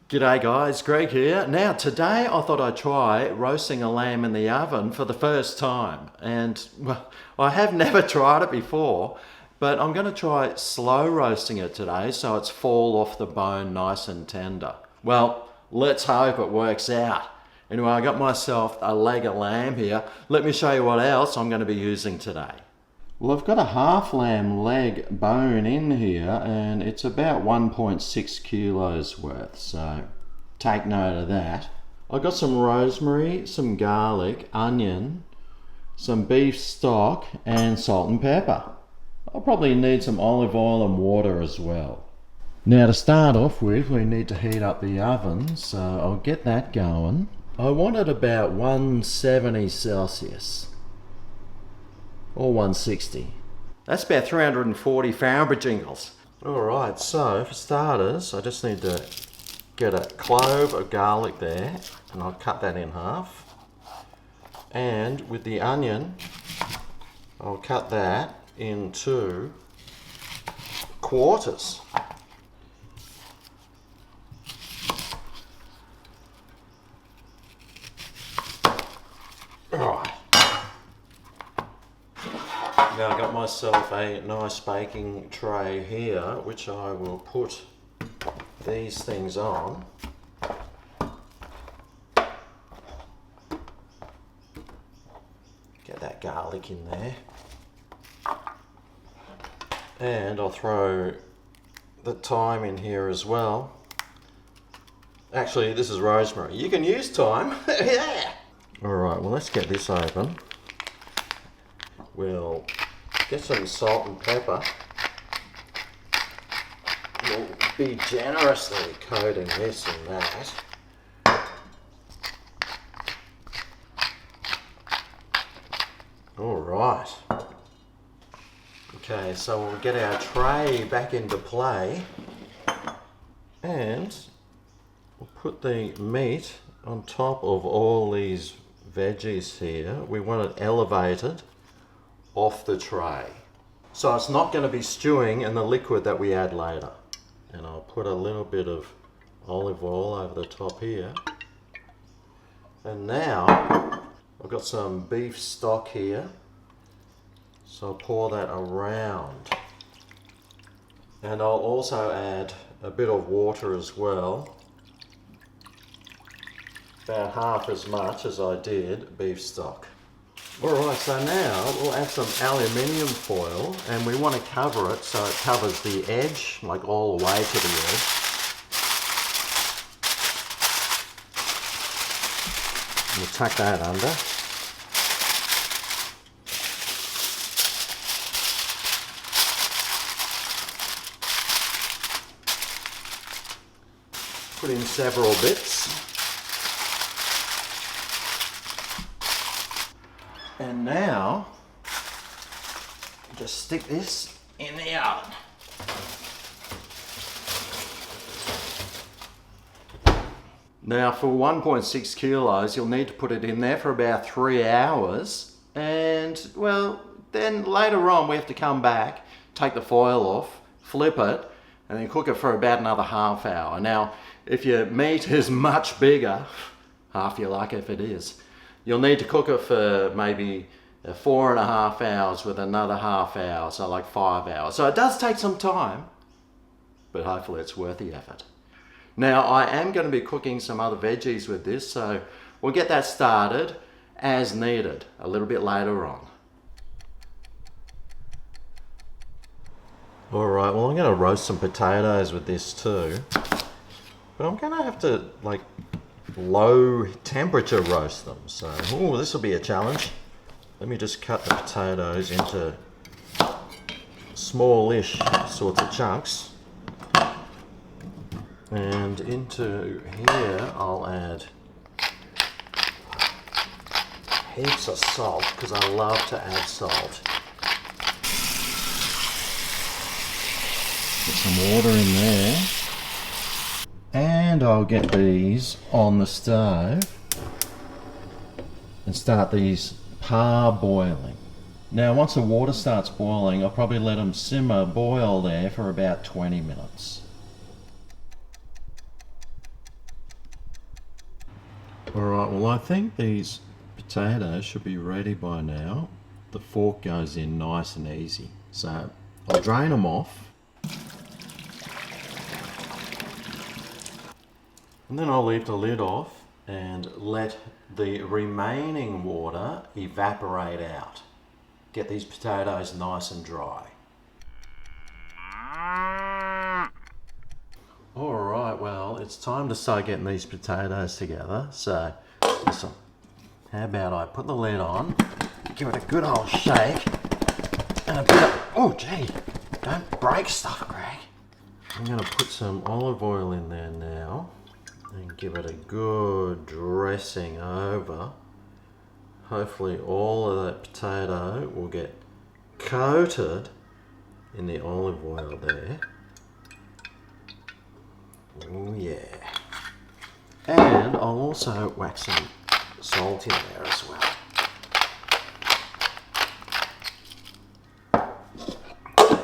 G'day guys, Greg here. Now today I thought I'd try roasting a lamb in the oven for the first time. And well, I have never tried it before, but I'm going to try slow roasting it today so it's fall off the bone nice and tender. Well, let's hope it works out. Anyway, I got myself a leg of lamb here. Let me show you what else I'm going to be using today. Well, I've got a half lamb leg bone in here and it's about 1.6 kilos worth, so take note of that. I've got some rosemary, some garlic, onion, some beef stock and salt and pepper. I'll probably need some olive oil and water as well. Now to start off with, we need to heat up the oven, so I'll get that going. I want it about 170 Celsius. Or 160. That's about 340 Fahrenheit jingles. Alright, so for starters, I just need to get a clove of garlic there, and I'll cut that in half. And with the onion, I'll cut that into quarters. Alright. Now I've got myself a nice baking tray here, which I will put these things on. Get that garlic in there. And I'll throw the thyme in here as well. Actually, this is rosemary. You can use thyme. Yeah! Alright, well let's get this open. We'll get some salt and pepper. We'll be generously coating this and that. All right. Okay, so we'll get our tray back into play and we'll put the meat on top of all these veggies here. We want it elevated off the tray. So it's not going to be stewing in the liquid that we add later. And I'll put a little bit of olive oil over the top here. And now I've got some beef stock here. So I'll pour that around. And I'll also add a bit of water as well. About half as much as I did beef stock. Alright, so now we'll add some aluminium foil and we want to cover it so it covers the edge, like all the way to the edge. We'll tuck that under. Put in several bits. And now, just stick this in the oven. Now for 1.6 kilos, you'll need to put it in there for about 3 hours. And well, then later on we have to come back, take the foil off, flip it, and then cook it for about another half hour. Now, if your meat is much bigger, half your luck if it is, you'll need to cook it for maybe 4.5 hours with another half hour, so like 5 hours. So it does take some time, but hopefully it's worth the effort. Now I am going to be cooking some other veggies with this, so we'll get that started as needed a little bit later on. Alright, well I'm going to roast some potatoes with this too, but I'm going to have to like low temperature roast them, so this will be a challenge. Let me just cut the potatoes into smallish sorts of chunks, and into here I'll add heaps of salt because I love to add salt. Put some water in there. And I'll get these on the stove and start these parboiling. Now once the water starts boiling, I'll probably let them boil there for about 20 minutes. Alright, well I think these potatoes should be ready by now. The fork goes in nice and easy. So I'll drain them off. And then I'll leave the lid off and let the remaining water evaporate out. Get these potatoes nice and dry. Alright, well, it's time to start getting these potatoes together. So, listen, how about I put the lid on, give it a good old shake, and a bit of, oh gee, don't break stuff, Greg. I'm going to put some olive oil in there now, and give it a good dressing over. Hopefully all of that potato will get coated in the olive oil there. Oh yeah. And I'll also whack some salt in there as well.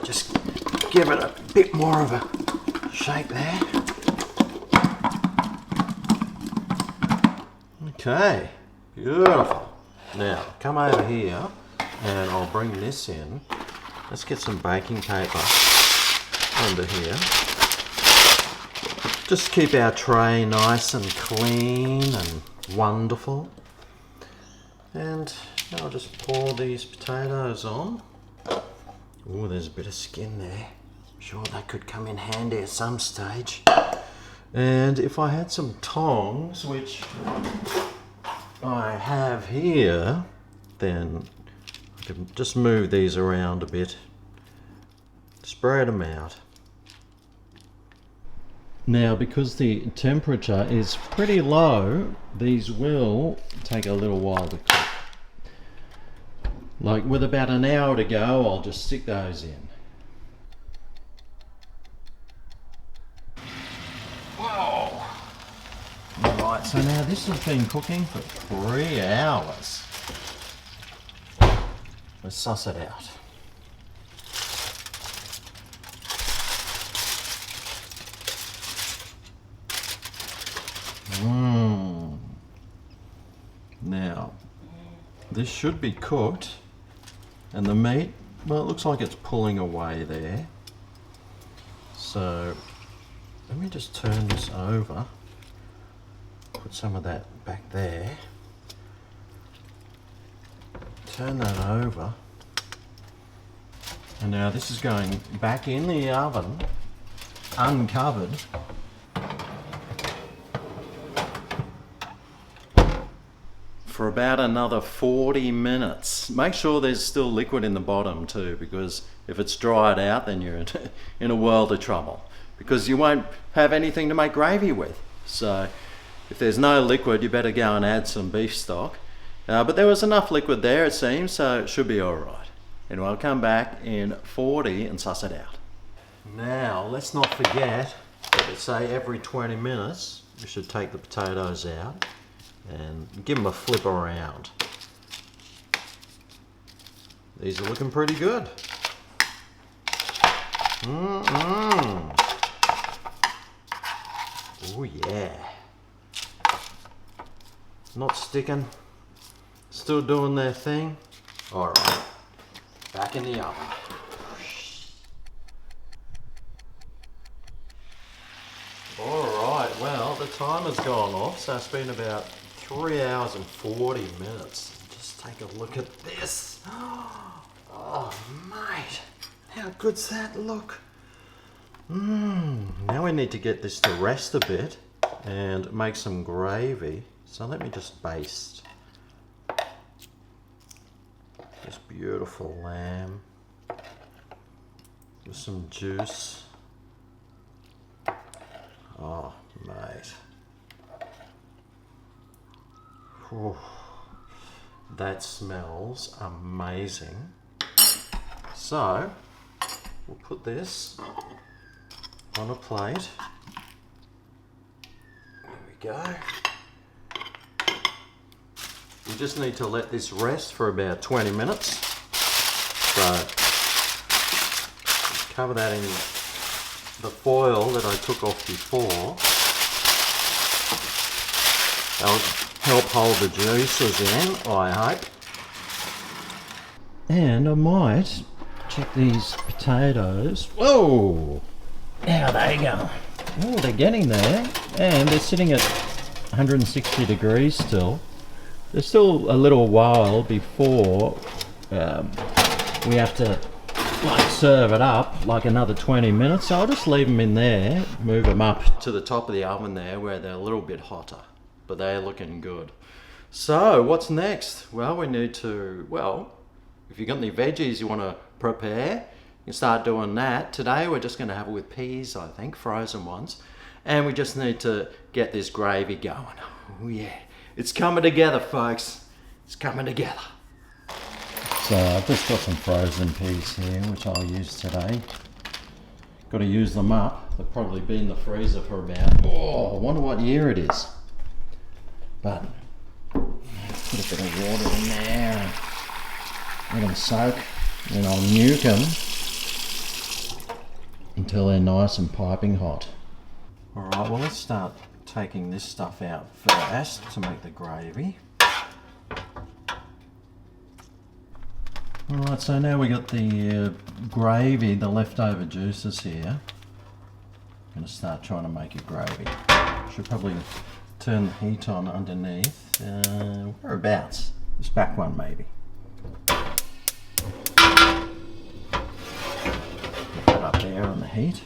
Just give it a bit more of a shake there. Okay, beautiful. Now, come over here and I'll bring this in. Let's get some baking paper under here. Just keep our tray nice and clean and wonderful. And I'll just pour these potatoes on. Oh, there's a bit of skin there. I'm sure that could come in handy at some stage. And if I had some tongs, which I have here, then I can just move these around a bit. Spread them out. Now, because the temperature is pretty low, these will take a little while to cook. Like with about an hour to go, I'll just stick those in. Whoa! Alright, so now this has been cooking for 3 hours. Let's suss it out. Now, this should be cooked, and the meat, well, it looks like it's pulling away there. So, let me just turn this over, put some of that back there, turn that over, and now this is going back in the oven, uncovered. For about another 40 minutes. Make sure there's still liquid in the bottom too, because if it's dried out, then you're in a world of trouble, because you won't have anything to make gravy with. So if there's no liquid, you better go and add some beef stock. But there was enough liquid there, it seems, so it should be all right. Anyway, I'll come back in 40 and suss it out. Now, let's not forget that say every 20 minutes, you should take the potatoes out and give them a flip around. These are looking pretty good. Oh yeah. Not sticking. Still doing their thing. Alright. Back in the oven. Alright, well, the timer's gone off, so it's been about 3 hours and 40 minutes. Just take a look at this. Oh, mate. How good's that look? Now we need to get this to rest a bit and make some gravy. So let me just baste this beautiful lamb with some juice. Oh, mate. Whew. That smells amazing. So, we'll put this on a plate. There we go. We just need to let this rest for about 20 minutes. So, cover that in the foil that I took off before. Now, help hold the juices in, I hope. And I might check these potatoes. Whoa! How they go? Oh, they're getting there. And they're sitting at 160 degrees still. There's still a little while before we have to serve it up, like another 20 minutes. So I'll just leave them in there, move them up to the top of the oven there where they're a little bit hotter, but they're looking good. So what's next? Well, we need to, if you've got any veggies you want to prepare, you can start doing that. Today we're just going to have it with peas, I think, frozen ones. And we just need to get this gravy going. Oh yeah, it's coming together, folks. It's coming together. So I've just got some frozen peas here, which I'll use today. Got to use them up. They'll probably be in the freezer for about, I wonder what year it is. But put a bit of water in there. Let them soak, and I'll nuke them until they're nice and piping hot. Alright, well let's start taking this stuff out first to make the gravy. Alright, so now we got the gravy, the leftover juices here. I'm going to start trying to make a gravy. Should probably turn the heat on underneath. Whereabouts? This back one maybe. Put that up there on the heat.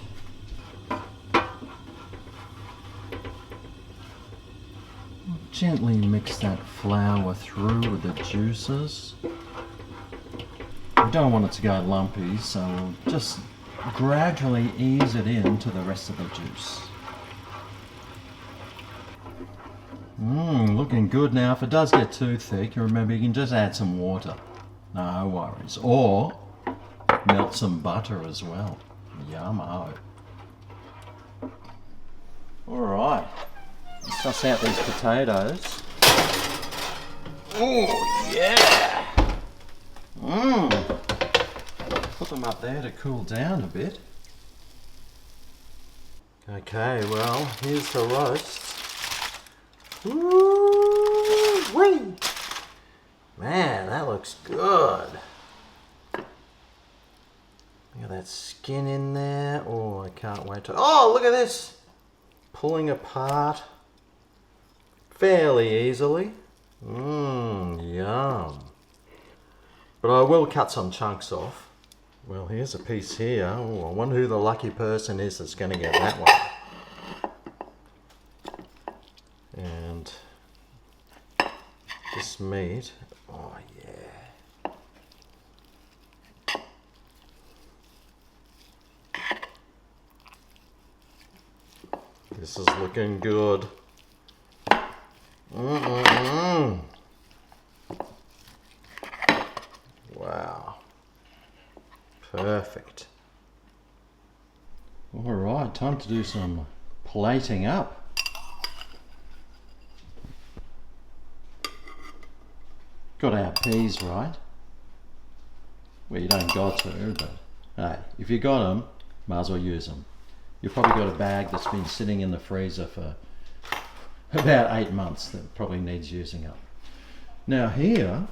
Gently mix that flour through with the juices. We don't want it to go lumpy, so we'll just gradually ease it into the rest of the juice. Looking good now. If it does get too thick, remember you can just add some water. No worries. Or melt some butter as well. Yummo. Alright. Suss out these potatoes. Oh yeah! Put them up there to cool down a bit. Okay, well, here's the roast. Woo-wee! Man, that looks good. Look at that skin in there. Oh, I can't wait to... Oh, look at this! Pulling apart fairly easily. Yum. But I will cut some chunks off. Well, here's a piece here. Oh, I wonder who the lucky person is that's going to get that one. And this meat. Oh, yeah. This is looking good. Wow. Perfect. Alright, time to do some plating up. Got our peas right. Well, you don't got to, but hey, if you got them, might as well use them. You've probably got a bag that's been sitting in the freezer for about 8 months that probably needs using up. Now here,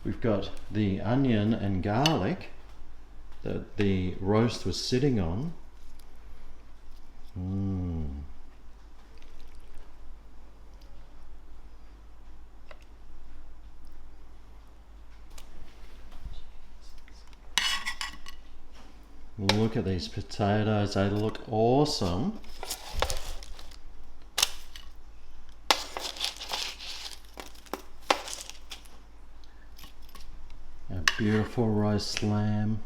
we've got the onion and garlic that the roast was sitting on. Look at these potatoes, they look awesome. A beautiful roast lamb.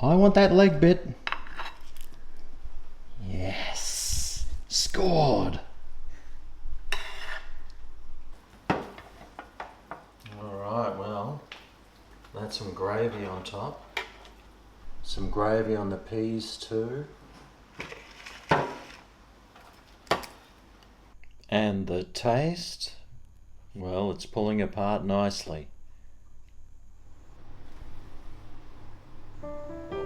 I want that leg bit. Yes, scored. Alright, well, that's some gravy on top. Some gravy on the peas too. And the taste, well, it's pulling apart nicely.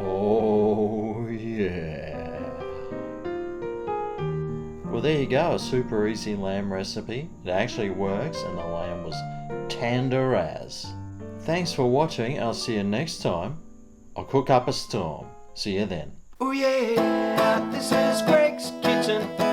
Oh yeah. Well, there you go, a super easy lamb recipe. It actually works and the lamb was tender as. Thanks for watching. I'll see you next time. I'll cook up a storm. See you then. Oh yeah, this is Greg's Kitchen.